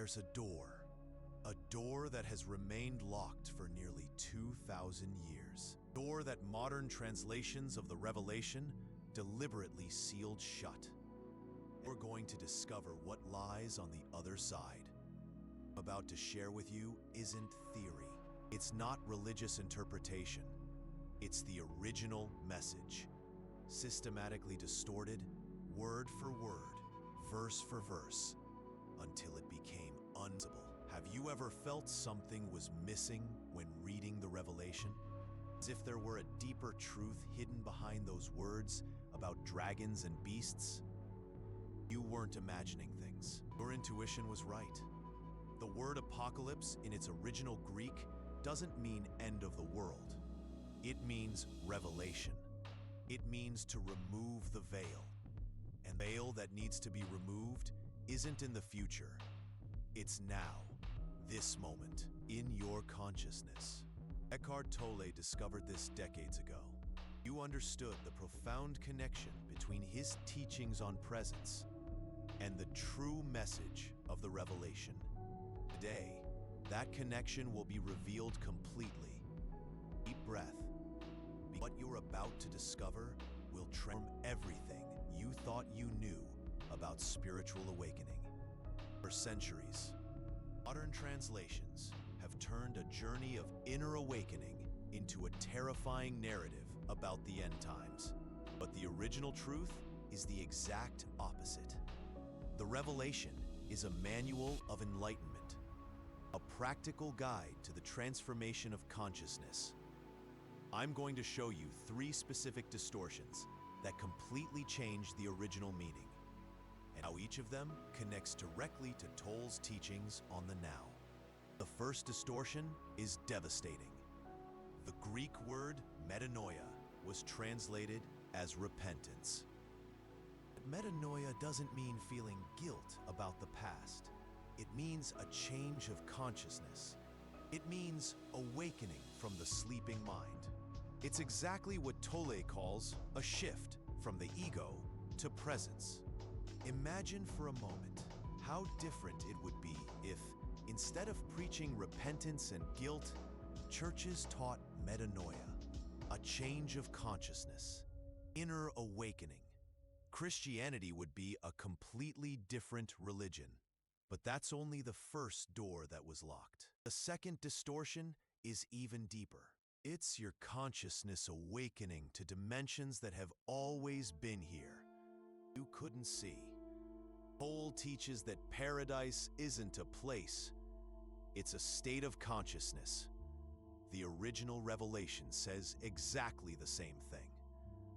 there's a door that has remained locked for nearly 2,000 years. A door that modern translations of the Revelation deliberately sealed shut. We're going to discover what lies on the other side. What I'm about to share with you isn't theory. It's not religious interpretation. It's the original message, systematically distorted, word for word, verse for verse, until it became unusable. Have you ever felt something was missing when reading the Revelation? As if there were a deeper truth hidden behind those words about dragons and beasts? You weren't imagining things. Your intuition was right. The word apocalypse in its original Greek doesn't mean end of the world. It means revelation. It means to remove the veil. And the veil that needs to be removed isn't in the future. It's now, this moment, in your consciousness. Eckhart Tolle discovered this decades ago. You understood the profound connection between his teachings on presence and the true message of the Revelation. Today, that connection will be revealed completely. Deep breath. What you're about to discover will transform everything you thought you knew about spiritual awakening. For centuries, modern translations have turned a journey of inner awakening into a terrifying narrative about the end times. But the original truth is the exact opposite. The Revelation is a manual of enlightenment, a practical guide to the transformation of consciousness. I'm going to show you 3 specific distortions that completely change the original meaning, and how each of them connects directly to Tolle's teachings on the now. The first distortion is devastating. The Greek word metanoia was translated as repentance. But metanoia doesn't mean feeling guilt about the past. It means a change of consciousness. It means awakening from the sleeping mind. It's exactly what Tolle calls a shift from the ego to presence. Imagine for a moment how different it would be if, instead of preaching repentance and guilt, churches taught metanoia, a change of consciousness, inner awakening. Christianity would be a completely different religion. But that's only the first door that was locked. The second distortion is even deeper. It's your consciousness awakening to dimensions that have always been here. You couldn't see. Tolle teaches that paradise isn't a place. It's a state of consciousness. The original Revelation says exactly the same thing.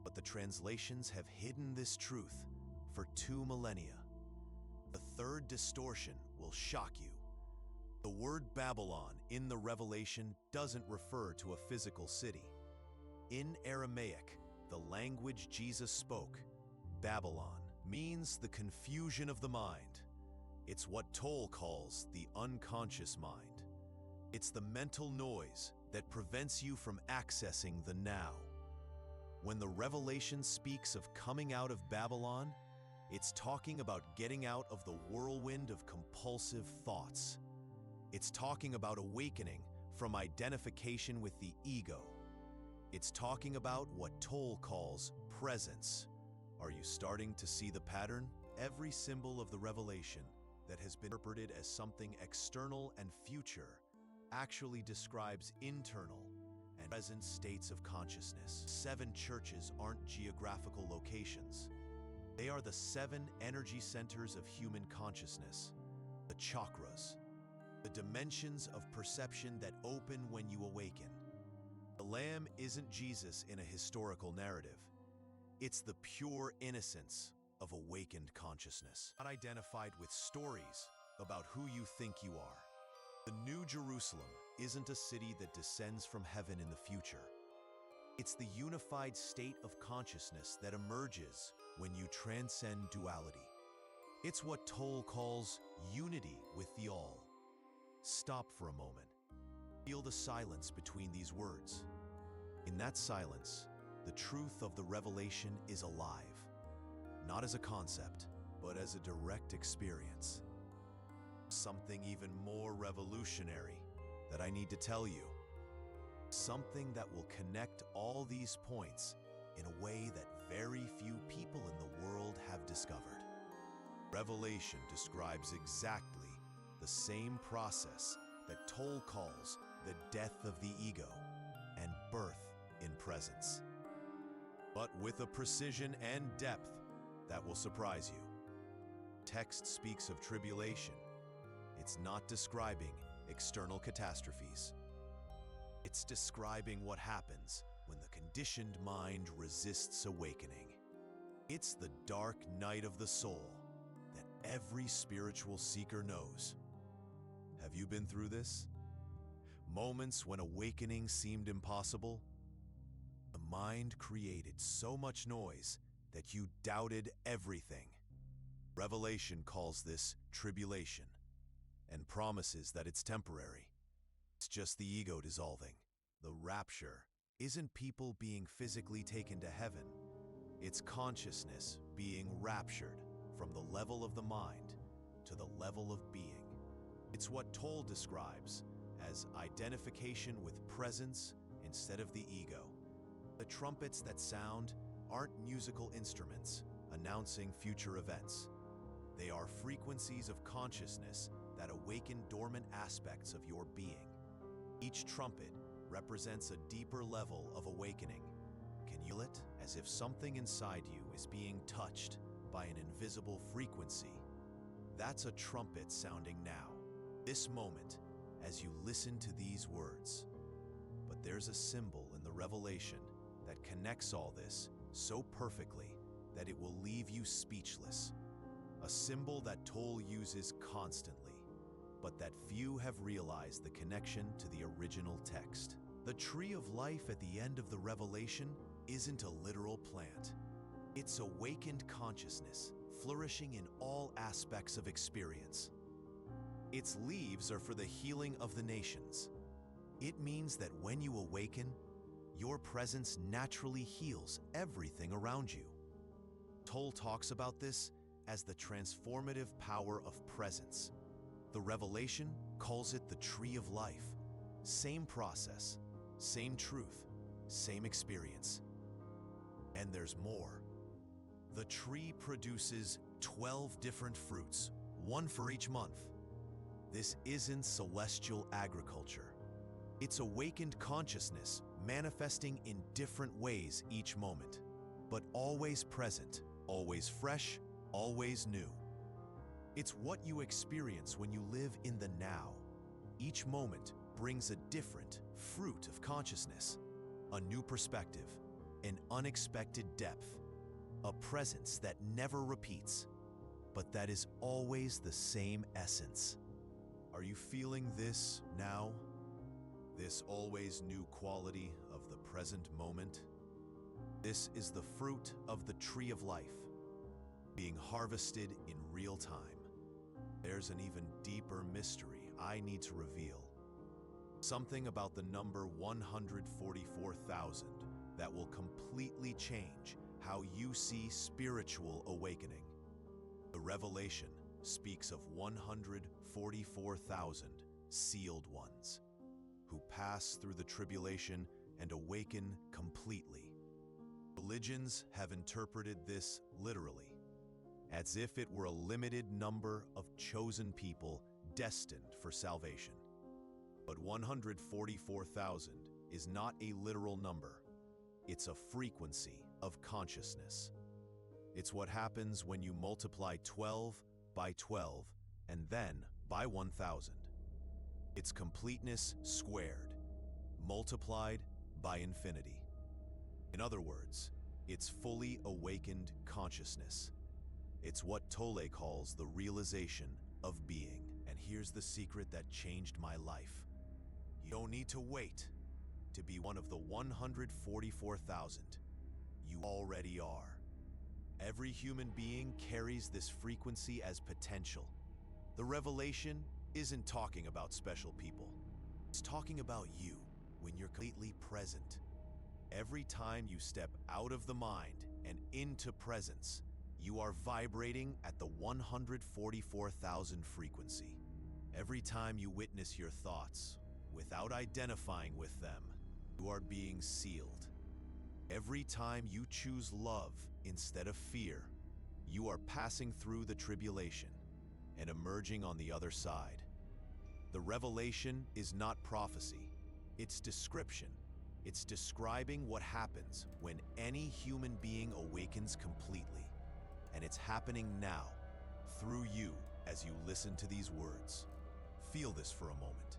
But the translations have hidden this truth for 2 millennia. The third distortion will shock you. The word Babylon in the Revelation doesn't refer to a physical city. In Aramaic, the language Jesus spoke, Babylon means the confusion of the mind. It's what Tolle calls the unconscious mind. It's the mental noise that prevents you from accessing the now. When the Revelation speaks of coming out of Babylon, it's talking about getting out of the whirlwind of compulsive thoughts. It's talking about awakening from identification with the ego. It's talking about what Tolle calls presence. Are you starting to see the pattern? Every symbol of the Revelation that has been interpreted as something external and future actually describes internal and present states of consciousness. 7 churches aren't geographical locations. They are the 7 energy centers of human consciousness, the chakras, the dimensions of perception that open when you awaken. The Lamb isn't Jesus in a historical narrative. It's the pure innocence of awakened consciousness, not identified with stories about who you think you are. The New Jerusalem isn't a city that descends from heaven in the future. It's the unified state of consciousness that emerges when you transcend duality. It's what Tolle calls unity with the all. Stop for a moment. Feel the silence between these words. In that silence, the truth of the Revelation is alive, not as a concept, but as a direct experience. Something even more revolutionary that I need to tell you. Something that will connect all these points in a way that very few people in the world have discovered. Revelation describes exactly the same process that Tolle calls the death of the ego and birth in presence, but with a precision and depth that will surprise you. Text speaks of tribulation. It's not describing external catastrophes. It's describing what happens when the conditioned mind resists awakening. It's the dark night of the soul that every spiritual seeker knows. Have you been through this? Moments when awakening seemed impossible? The mind created so much noise that you doubted everything. Revelation calls this tribulation and promises that it's temporary. It's just the ego dissolving. The rapture isn't people being physically taken to heaven. It's consciousness being raptured from the level of the mind to the level of being. It's what Tolle describes as identification with presence instead of the ego. The trumpets that sound aren't musical instruments announcing future events. They are frequencies of consciousness that awaken dormant aspects of your being. Each trumpet represents a deeper level of awakening. Can you feel it as if something inside you is being touched by an invisible frequency? That's a trumpet sounding now, this moment, as you listen to these words. But there's a symbol in the revelation that connects all this so perfectly that it will leave you speechless. A symbol that Tolle uses constantly, but that few have realized the connection to the original text. The tree of life at the end of the revelation isn't a literal plant. It's awakened consciousness, flourishing in all aspects of experience. Its leaves are for the healing of the nations. It means that when you awaken, your presence naturally heals everything around you. Tolle talks about this as the transformative power of presence. The revelation calls it the tree of life. Same process, same truth, same experience. And there's more. The tree produces 12 different fruits, one for each month. This isn't celestial agriculture. It's awakened consciousness manifesting in different ways each moment, but always present, always fresh, always new. It's what you experience when you live in the now. Each moment brings a different fruit of consciousness, a new perspective, an unexpected depth, a presence that never repeats, but that is always the same essence. Are you feeling this now? This always new quality of the present moment? This is the fruit of the tree of life, being harvested in real time. There's an even deeper mystery I need to reveal. Something about the number 144,000 that will completely change how you see spiritual awakening. The revelation speaks of 144,000 sealed ones who pass through the tribulation and awaken completely. Religions have interpreted this literally, as if it were a limited number of chosen people destined for salvation. But 144,000 is not a literal number. It's a frequency of consciousness. It's what happens when you multiply 12 by 12 and then by 1,000. It's completeness squared, multiplied by infinity. In other words, it's fully awakened consciousness. It's what Tolle calls the realization of being. And here's the secret that changed my life. You don't need to wait to be one of the 144,000. You already are. Every human being carries this frequency as potential. The revelation isn't talking about special people. It's talking about you when you're completely present. Every time you step out of the mind and into presence, you are vibrating at the 144,000 frequency. Every time you witness your thoughts, without identifying with them, you are being sealed. Every time you choose love instead of fear, you are passing through the tribulation and emerging on the other side. The revelation is not prophecy, it's description. It's describing what happens when any human being awakens completely. And it's happening now, through you, as you listen to these words. Feel this for a moment.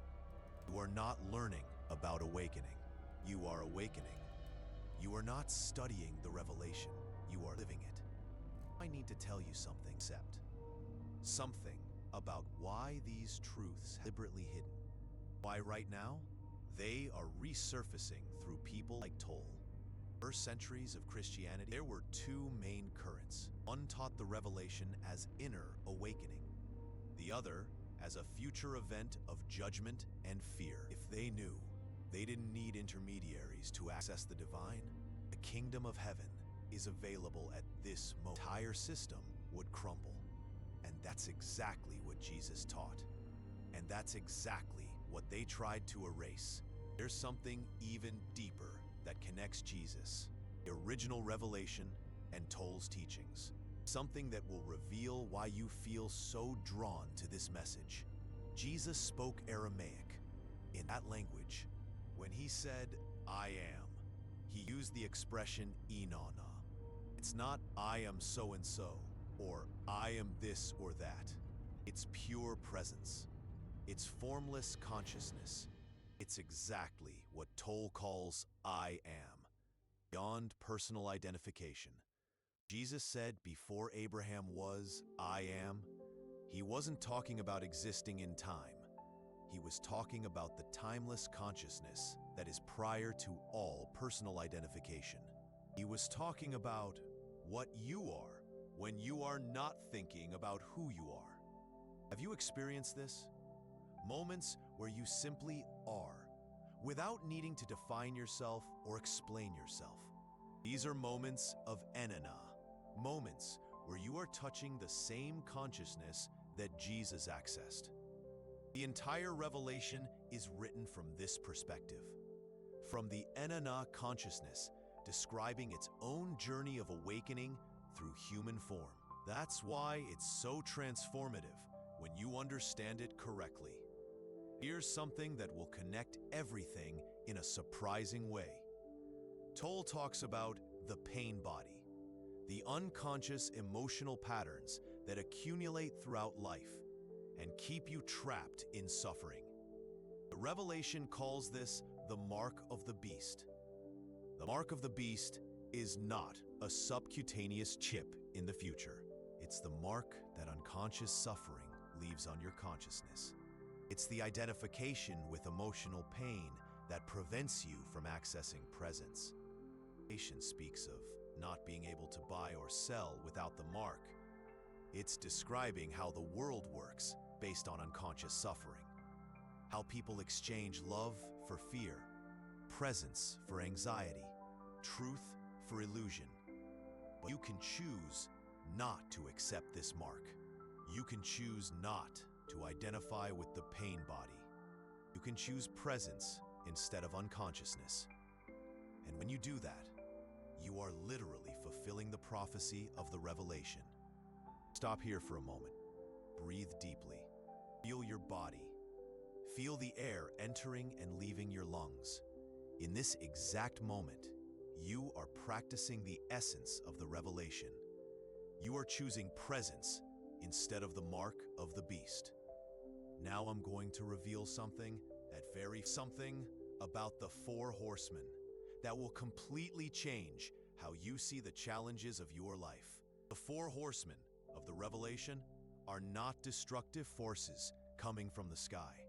You are not learning about awakening. You are awakening. You are not studying the revelation. You are living it. I need to tell you something, something about why these truths are deliberately hidden. Why right now? They are resurfacing through people like Tolle. First centuries of Christianity, there were two main currents. One taught the revelation as inner awakening. The other as a future event of judgment and fear. If they knew they didn't need intermediaries to access the divine, the kingdom of heaven is available at this moment. The entire system would crumble. And that's exactly what Jesus taught. And that's exactly what they tried to erase. There's something even deeper that connects Jesus, the original revelation, and Tolle's teachings. Something that will reveal why you feel so drawn to this message. Jesus spoke Aramaic. In that language, when he said, "I am," he used the expression "inana." It's not "I am so-and-so," or "I am this or that." It's pure presence. It's formless consciousness. It's exactly what Tolle calls "I am," beyond personal identification. Jesus said before Abraham was, "I am." He wasn't talking about existing in time. He was talking about the timeless consciousness that is prior to all personal identification. He was talking about what you are when you are not thinking about who you are. Have you experienced this? Moments where you simply are, without needing to define yourself or explain yourself. These are moments of enana, moments where you are touching the same consciousness that Jesus accessed. The entire revelation is written from this perspective, from the enana consciousness, describing its own journey of awakening through human form. That's why it's so transformative when you understand it correctly. Here's something that will connect everything in a surprising way. Tolle talks about the pain body, the unconscious emotional patterns that accumulate throughout life and keep you trapped in suffering. The revelation calls this the mark of the beast. The mark of the beast is not a subcutaneous chip in the future. It's the mark that unconscious suffering leaves on your consciousness. It's the identification with emotional pain that prevents you from accessing presence. Revelation speaks of not being able to buy or sell without the mark. It's describing how the world works based on unconscious suffering. How people exchange love for fear, presence for anxiety, truth for illusion. But you can choose not to accept this mark. You can choose not to identify with the pain body. You can choose presence instead of unconsciousness. And when you do that, you are literally fulfilling the prophecy of the revelation. Stop here for a moment. Breathe deeply. Feel your body. Feel the air entering and leaving your lungs. In this exact moment, you are practicing the essence of the revelation. You are choosing presence instead of the mark of the beast. Now I'm going to reveal something about the four horsemen that will completely change how you see the challenges of your life. The four horsemen of the revelation are not destructive forces coming from the sky.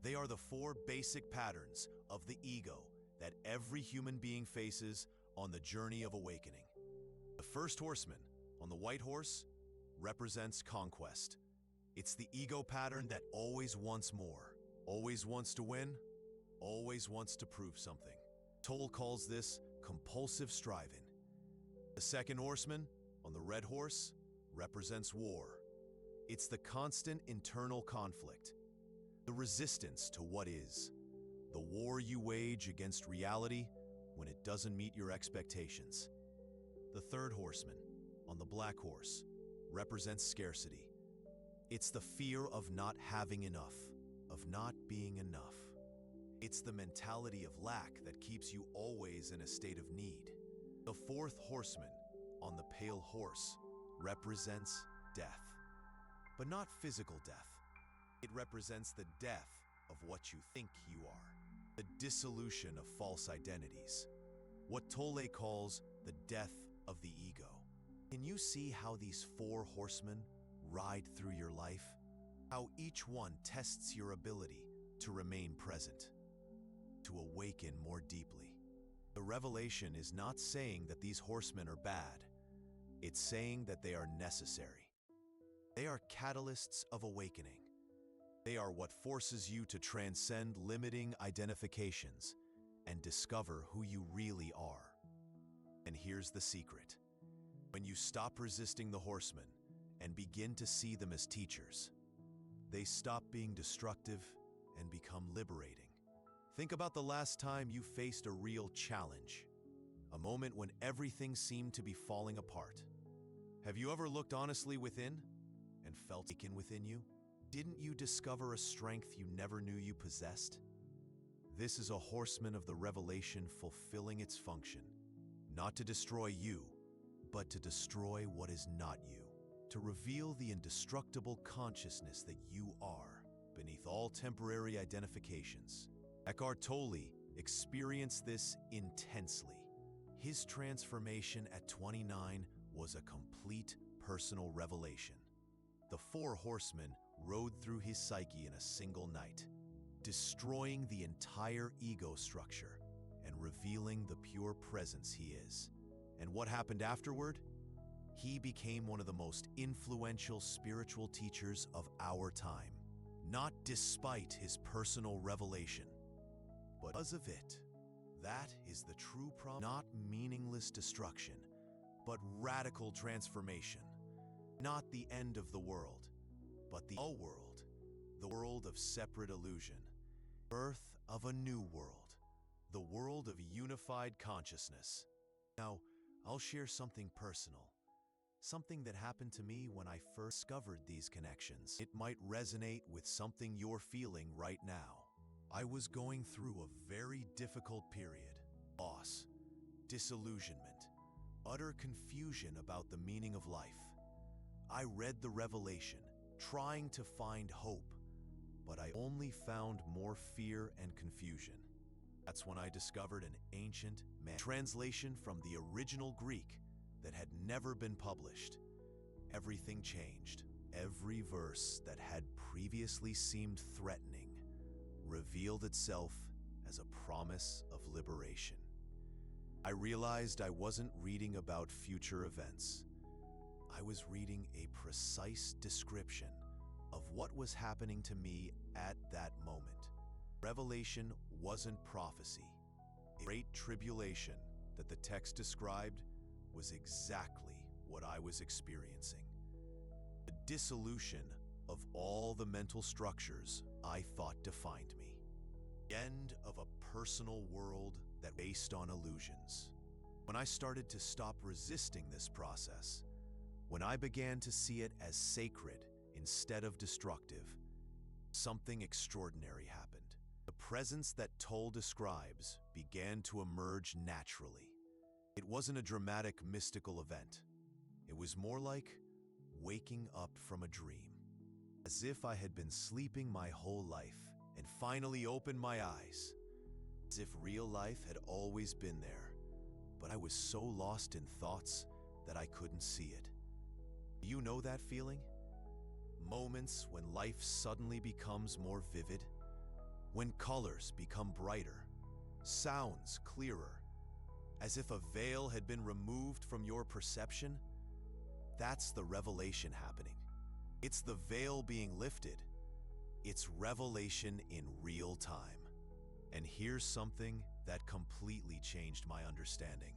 They are the four basic patterns of the ego that every human being faces on the journey of awakening. The first horseman, on the white horse, represents conquest. It's the ego pattern that always wants more, always wants to win, always wants to prove something. Tolle calls this compulsive striving. The second horseman, on the red horse, represents war. It's the constant internal conflict, resistance to what is, the war you wage against reality when it doesn't meet your expectations. The third horseman, on the black horse, represents scarcity. It's the fear of not having enough, of not being enough. It's the mentality of lack that keeps you always in a state of need. The fourth horseman, on the pale horse, represents death. But not physical death. It represents the death of what you think you are. The dissolution of false identities. What Tolle calls the death of the ego. Can you see how these four horsemen ride through your life? How each one tests your ability to remain present, to awaken more deeply. The revelation is not saying that these horsemen are bad. It's saying that they are necessary. They are catalysts of awakening. They are what forces you to transcend limiting identifications and discover who you really are. And here's the secret. When you stop resisting the horsemen and begin to see them as teachers, they stop being destructive and become liberating. Think about the last time you faced a real challenge, a moment when everything seemed to be falling apart. Have you ever looked honestly within and felt aching within you? Didn't you discover a strength you never knew you possessed? This is a horseman of the revelation fulfilling its function, not to destroy you, but to destroy what is not you, to reveal the indestructible consciousness that you are beneath all temporary identifications. Eckhart Tolle experienced this intensely. His transformation at 29 was a complete personal revelation. The four horsemen rode through his psyche in a single night, destroying the entire ego structure and revealing the pure presence he is. And what happened afterward? He became one of the most influential spiritual teachers of our time, not despite his personal revelation, but because of it. That is the true problem. Not meaningless destruction, but radical transformation. Not the end of the world, but the world, the world of separate illusion, birth of a new world, the world of unified consciousness. Now, I'll share something personal, something that happened to me when I first discovered these connections. It might resonate with something you're feeling right now. I was going through a very difficult period. Loss, disillusionment, utter confusion about the meaning of life. I read the revelation, trying to find hope, but I only found more fear and confusion. That's when I discovered an ancient translation from the original Greek that had never been published. Everything changed. Every verse that had previously seemed threatening revealed itself as a promise of liberation. I realized I wasn't reading about future events. I was reading a precise description of what was happening to me at that moment. Revelation wasn't prophecy. A great tribulation that the text described was exactly what I was experiencing. The dissolution of all the mental structures I thought defined me. The end of a personal world that based on illusions. When I started to stop resisting this process, when I began to see it as sacred instead of destructive, something extraordinary happened. The presence that Tolle describes began to emerge naturally. It wasn't a dramatic mystical event. It was more like waking up from a dream. As if I had been sleeping my whole life and finally opened my eyes. As if real life had always been there, but I was so lost in thoughts that I couldn't see it. Do you know that feeling? Moments when life suddenly becomes more vivid, when colors become brighter, sounds clearer, as if a veil had been removed from your perception. That's the revelation happening. It's the veil being lifted. It's revelation in real time. And here's something that completely changed my understanding.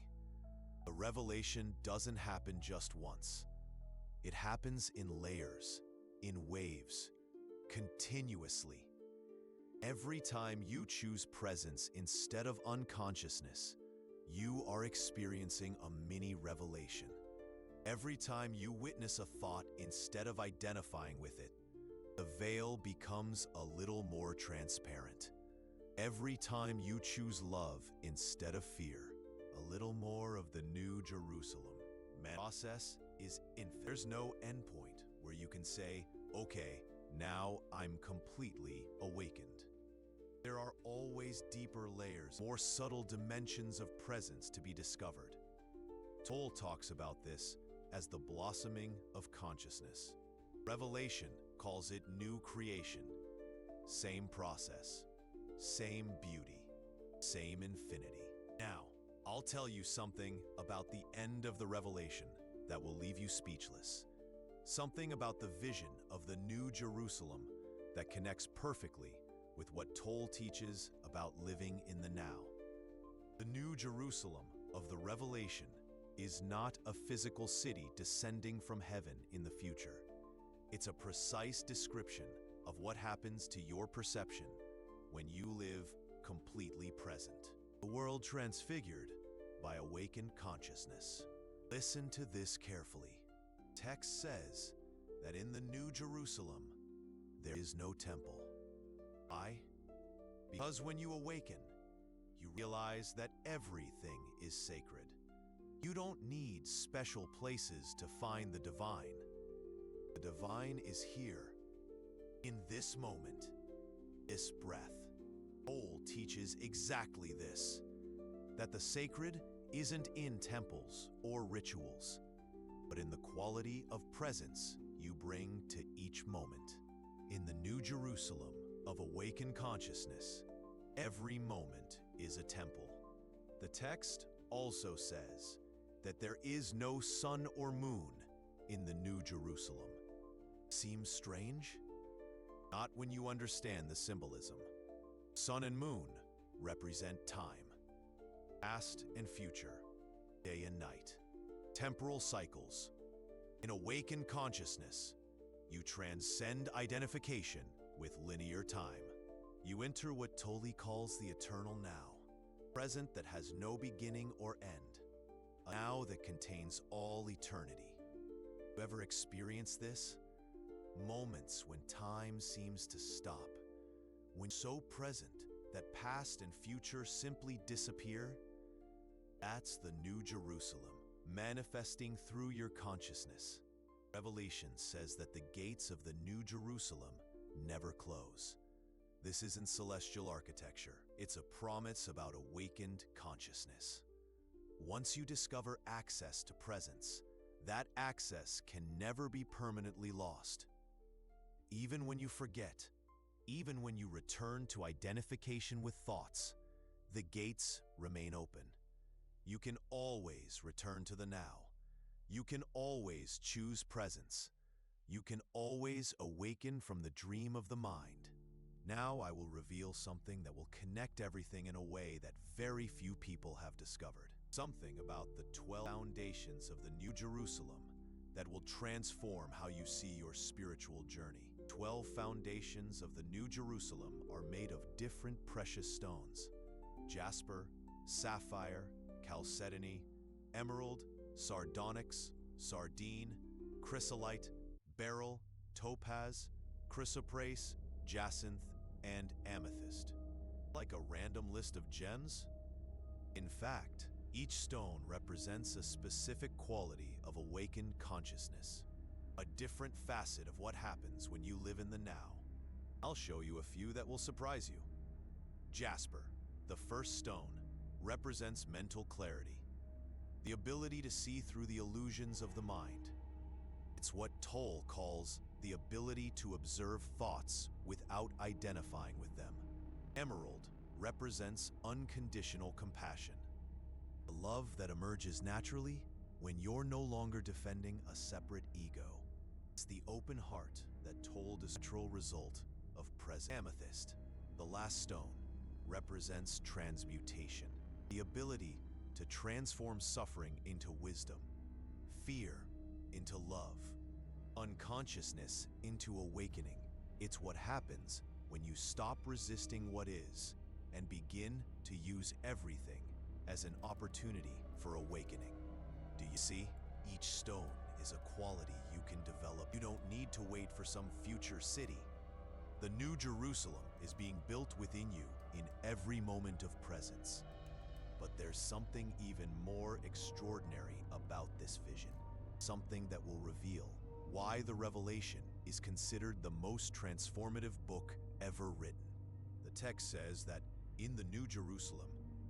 The revelation doesn't happen just once. It happens in layers, in waves, continuously. Every time you choose presence instead of unconsciousness, you are experiencing a mini revelation. Every time you witness a thought instead of identifying with it, the veil becomes a little more transparent. Every time you choose love instead of fear, a little more of the New Jerusalem. Process is infinite. There's no endpoint where you can say, okay, now I'm completely awakened. There are always deeper layers, more subtle dimensions of presence to be discovered. Tolle talks about this as the blossoming of consciousness. Revelation calls it new creation. Same process, same beauty, same infinity. Now, I'll tell you something about the end of the revelation that will leave you speechless. Something about the vision of the New Jerusalem that connects perfectly with what Tolle teaches about living in the now. The New Jerusalem of the Revelation is not a physical city descending from heaven in the future. It's a precise description of what happens to your perception when you live completely present. The world transfigured by awakened consciousness. Listen to this carefully. Text says that in the New Jerusalem, there is no temple. Why? Because when you awaken, you realize that everything is sacred. You don't need special places to find the divine. The divine is here, in this moment, this breath. Tolle teaches exactly this, that the sacred isn't in temples or rituals, but in the quality of presence you bring to each moment. In the New Jerusalem of awakened consciousness, every moment is a temple. The text also says that there is no sun or moon in the New Jerusalem. Seems strange? Not when you understand the symbolism. Sun and moon represent time, past and future, day and night, temporal cycles. In awakened consciousness, you transcend identification with linear time. You enter what Tolle calls the eternal now, present that has no beginning or end, a now that contains all eternity. You ever experienced this? Moments when time seems to stop, when so present that past and future simply disappear? That's the New Jerusalem, manifesting through your consciousness. Revelation says that the gates of the New Jerusalem never close. This isn't celestial architecture. It's a promise about awakened consciousness. Once you discover access to presence, that access can never be permanently lost. Even when you forget, even when you return to identification with thoughts, the gates remain open. You can always return to the now. You can always choose presence. You can always awaken from the dream of the mind. Now I will reveal something that will connect everything in a way that very few people have discovered. Something about the 12 foundations of the New Jerusalem that will transform how you see your spiritual journey. 12 foundations of the New Jerusalem are made of different precious stones: jasper, sapphire, chalcedony, emerald, sardonyx, sardine, chrysolite, beryl, topaz, chrysoprase, jacinth, and amethyst. Like a random list of gems? In fact, each stone represents a specific quality of awakened consciousness, a different facet of what happens when you live in the now. I'll show you a few that will surprise you. Jasper, the first stone, represents mental clarity, the ability to see through the illusions of the mind. It's what Tolle calls the ability to observe thoughts without identifying with them. Emerald represents unconditional compassion, the love that emerges naturally when you're no longer defending a separate ego. It's the open heart that Tolle is the natural result of presence. Amethyst, the last stone, represents transmutation, the ability to transform suffering into wisdom, fear into love, unconsciousness into awakening. It's what happens when you stop resisting what is and begin to use everything as an opportunity for awakening. Do you see? Each stone is a quality you can develop. You don't need to wait for some future city. The New Jerusalem is being built within you in every moment of presence. But there's something even more extraordinary about this vision. Something that will reveal why the Revelation is considered the most transformative book ever written. The text says that in the New Jerusalem,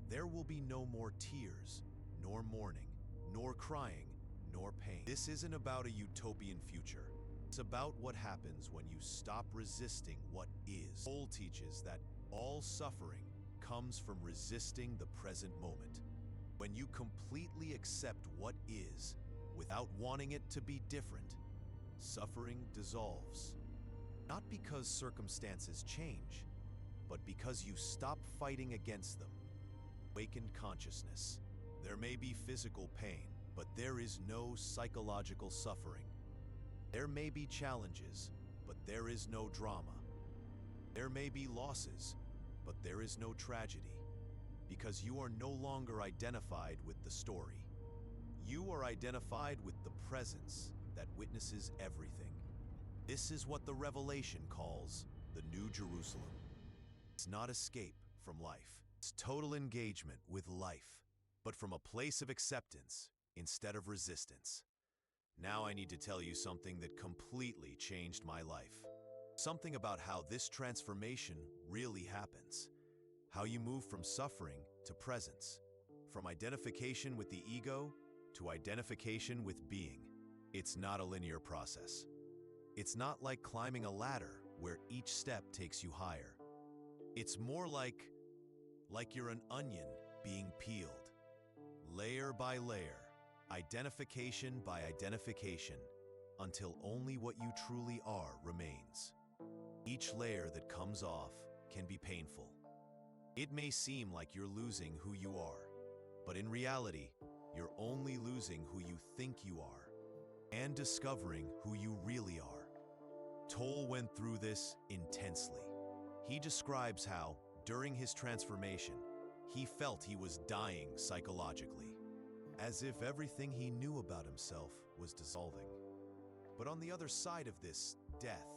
there will be no more tears, nor mourning, nor crying, nor pain. This isn't about a utopian future. It's about what happens when you stop resisting what is. Tolle teaches that all suffering comes from resisting the present moment. When you completely accept what is without wanting it to be different, suffering dissolves. Not because circumstances change, but because you stop fighting against them. Awakened consciousness. There may be physical pain, but there is no psychological suffering. There may be challenges, but there is no drama. There may be losses, but there is no tragedy, because you are no longer identified with the story. You are identified with the presence that witnesses everything. This is what the Revelation calls the New Jerusalem. It's not escape from life. It's total engagement with life, but from a place of acceptance instead of resistance. Now I need to tell you something that completely changed my life. Something about how this transformation really happens. How you move from suffering to presence, from identification with the ego to identification with being. It's not a linear process. It's not like climbing a ladder where each step takes you higher. It's more like you're an onion being peeled, layer by layer, identification by identification, until only what you truly are remains. Each layer that comes off can be painful. It may seem like you're losing who you are, but in reality, you're only losing who you think you are and discovering who you really are. Tolle went through this intensely. He describes how, during his transformation, he felt he was dying psychologically, as if everything he knew about himself was dissolving. But on the other side of this death,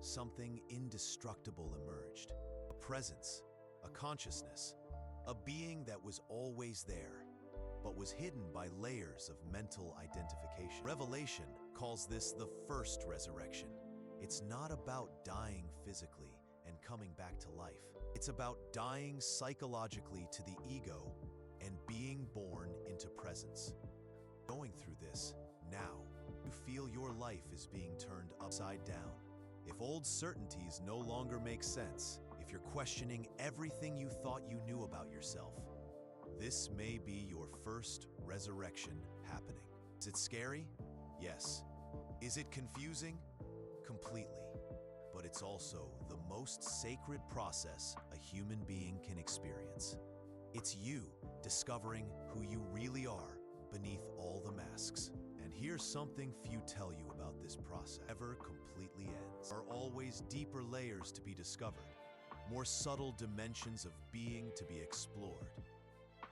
something indestructible emerged. A presence, a consciousness, a being that was always there, but was hidden by layers of mental identification. Revelation calls this the first resurrection. It's not about dying physically and coming back to life. It's about dying psychologically to the ego and being born into presence. Going through this, now, you feel your life is being turned upside down. If old certainties no longer make sense, if you're questioning everything you thought you knew about yourself, this may be your first resurrection happening. Is it scary? Yes. Is it confusing? Completely. But it's also the most sacred process a human being can experience. It's you discovering who you really are beneath all the masks. And here's something few tell you about this process. Never completely ends. There are always deeper layers to be discovered, more subtle dimensions of being to be explored.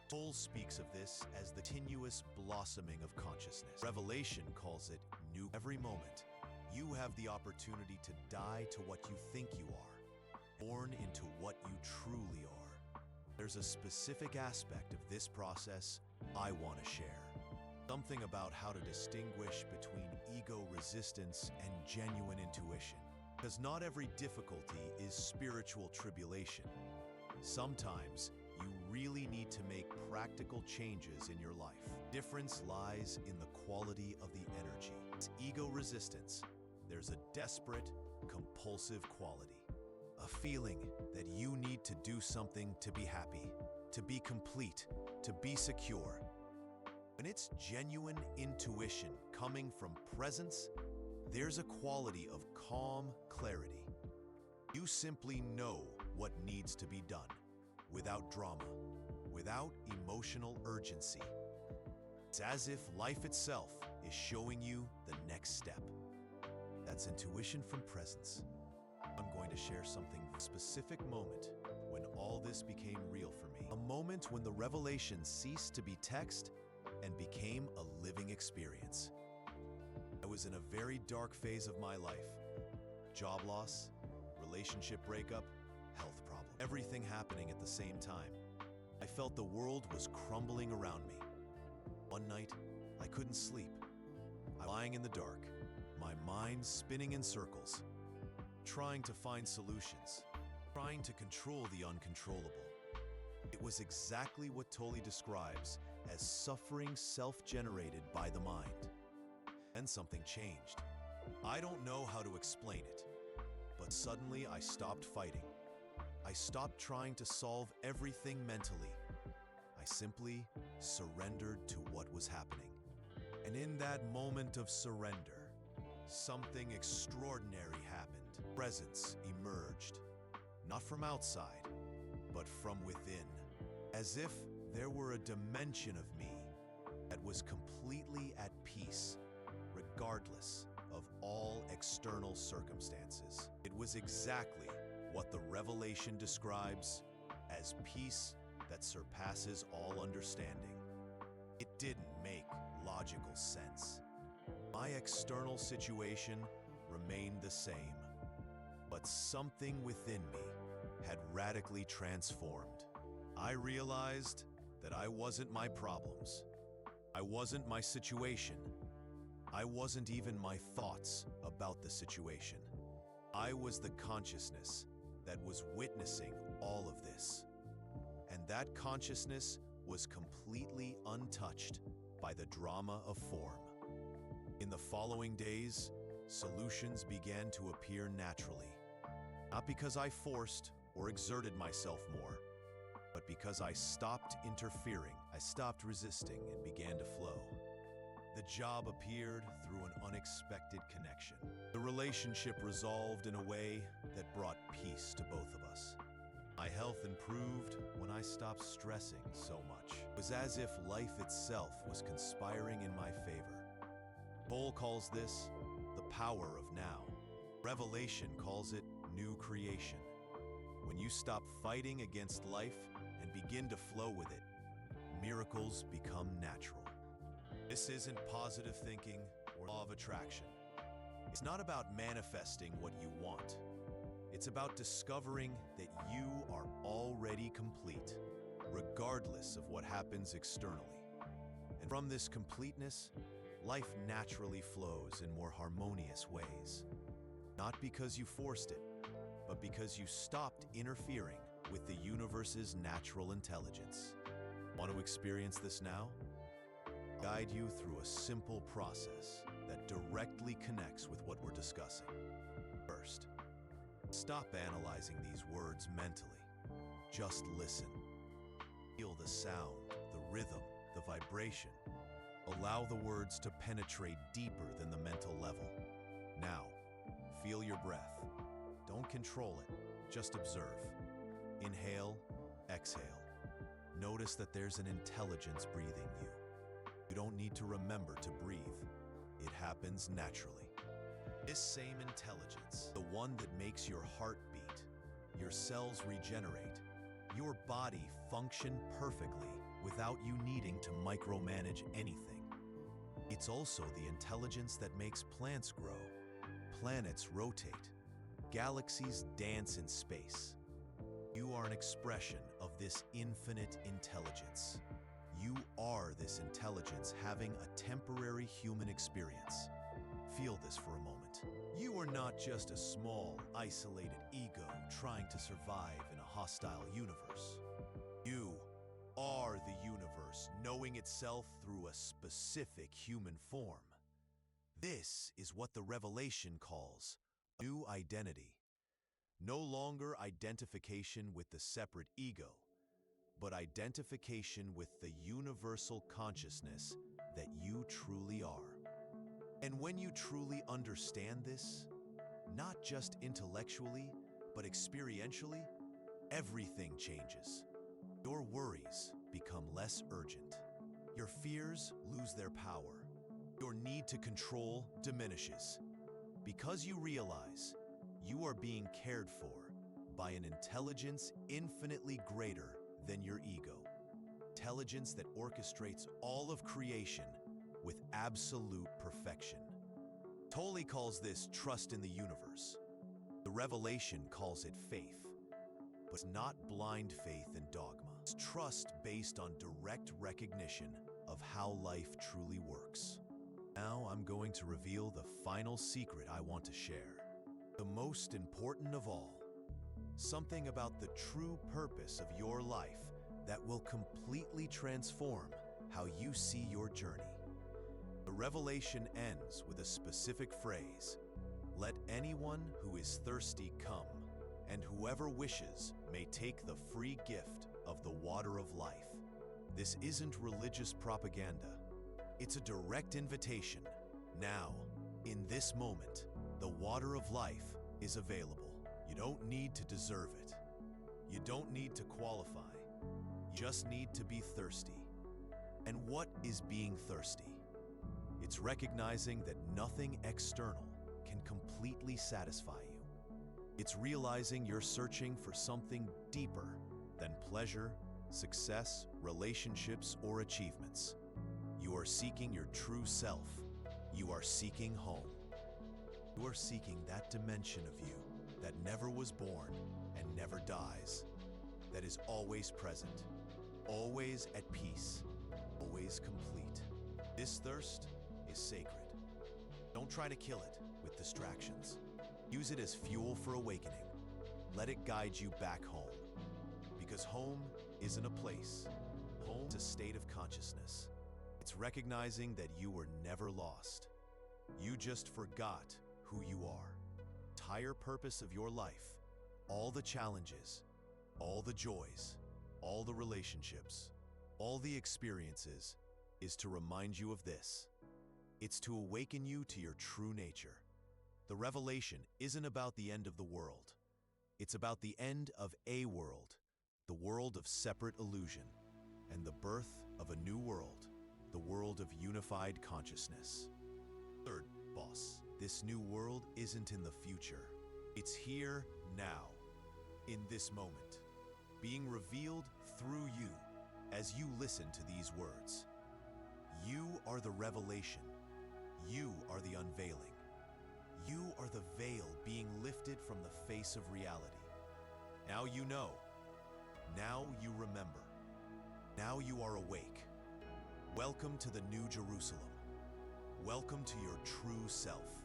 Tolle speaks of this as the continuous blossoming of consciousness. Revelation calls it new. Every moment, you have the opportunity to die to what you think you are, born into what you truly are. There's a specific aspect of this process I want to share. Something about how to distinguish between ego resistance and genuine intuition. Because not every difficulty is spiritual tribulation. Sometimes you really need to make practical changes in your life. Difference lies in the quality of the energy. It's ego resistance. There's a desperate, compulsive quality. A feeling that you need to do something to be happy, to be complete, to be secure. When it's genuine intuition coming from presence, there's a quality of calm clarity. You simply know what needs to be done, without drama, without emotional urgency. It's as if life itself is showing you the next step. That's intuition from presence. I'm going to share something specific moment when all this became real for me. A moment when the revelation ceased to be text and became a living experience. I was in a very dark phase of my life. Job loss, relationship breakup, health problem. Everything happening at the same time. I felt the world was crumbling around me. One night, I couldn't sleep. I was lying in the dark, my mind spinning in circles, trying to find solutions, trying to control the uncontrollable. It was exactly what Tolle describes as suffering self-generated by the mind. Then something changed. I don't know how to explain it, but suddenly I stopped fighting. I stopped trying to solve everything mentally. I simply surrendered to what was happening. And in that moment of surrender, something extraordinary happened. Presence emerged, not from outside, but from within, as if there were a dimension of me that was completely at peace, regardless of all external circumstances. It was exactly what the revelation describes as peace that surpasses all understanding. It didn't make logical sense. My external situation remained the same, but something within me had radically transformed. I realized that I wasn't my problems. I wasn't my situation. I wasn't even my thoughts about the situation. I was the consciousness that was witnessing all of this. And that consciousness was completely untouched by the drama of form. In the following days, solutions began to appear naturally. Not because I forced or exerted myself more, but because I stopped interfering, I stopped resisting and began to flow. The job appeared through an unexpected connection. The relationship resolved in a way that brought peace to both of us. My health improved when I stopped stressing so much. It was as if life itself was conspiring in my favor. Tolle calls this the power of now. Revelation calls it new creation. When you stop fighting against life and begin to flow with it, miracles become natural. This isn't positive thinking or law of attraction. It's not about manifesting what you want. It's about discovering that you are already complete, regardless of what happens externally. And from this completeness, life naturally flows in more harmonious ways. Not because you forced it, but because you stopped interfering with the universe's natural intelligence. Want to experience this now? Guide you through a simple process that directly connects with what we're discussing. First, stop analyzing these words mentally. Just listen. Feel the sound, the rhythm, the vibration. Allow the words to penetrate deeper than the mental level. Now, feel your breath. Don't control it, just observe. Inhale, exhale. Notice that there's an intelligence breathing you. You don't need to remember to breathe. It happens naturally. This same intelligence, the one that makes your heart beat, your cells regenerate, your body function perfectly without you needing to micromanage anything. It's also the intelligence that makes plants grow, planets rotate, galaxies dance in space. You are an expression of this infinite intelligence. You are this intelligence having a temporary human experience. Feel this for a moment. You are not just a small, isolated ego trying to survive in a hostile universe. You are the universe knowing itself through a specific human form. This is what the revelation calls a new identity. No longer identification with the separate ego, but identification with the universal consciousness that you truly are. And when you truly understand this, not just intellectually, but experientially, everything changes. Your worries become less urgent. Your fears lose their power. Your need to control diminishes. Because you realize You are being cared for by an intelligence infinitely greater than your ego. Intelligence that orchestrates all of creation with absolute perfection. Tolle calls this trust in the universe. The revelation calls it faith. But it's not blind faith and dogma. It's trust based on direct recognition of how life truly works. Now I'm going to reveal the final secret I want to share. The most important of all. Something about the true purpose of your life that will completely transform how you see your journey. The revelation ends with a specific phrase: "Let anyone who is thirsty come, and whoever wishes may take the free gift of the water of life." This isn't religious propaganda. It's a direct invitation. Now, in this moment, the water of life is available. You don't need to deserve it. You don't need to qualify. You just need to be thirsty. And what is being thirsty? It's recognizing that nothing external can completely satisfy you. It's realizing you're searching for something deeper than pleasure, success, relationships, or achievements. You are seeking your true self. You are seeking home. You are seeking that dimension of you that never was born and never dies, that is always present, always at peace, always complete. This thirst is sacred. Don't try to kill it with distractions. Use it as fuel for awakening. Let it guide you back home. Because home isn't a place. Home is a state of consciousness. It's recognizing that you were never lost. You just forgot who you are. The entire purpose of your life, all the challenges, all the joys, all the relationships, all the experiences, is to remind you of this. It's to awaken you to your true nature. The revelation isn't about the end of the world. It's about the end of a world, the world of separate illusion, and the birth of a new world, the world of unified consciousness. Third, boss, this new world isn't in the future. It's here now, in this moment, being revealed through you as you listen to these words. You are the revelation. You are the unveiling. You are the veil being lifted from the face of reality. Now you know. Now you remember. Now you are awake. Welcome to the New Jerusalem. Welcome to your true self.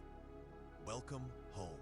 Welcome home.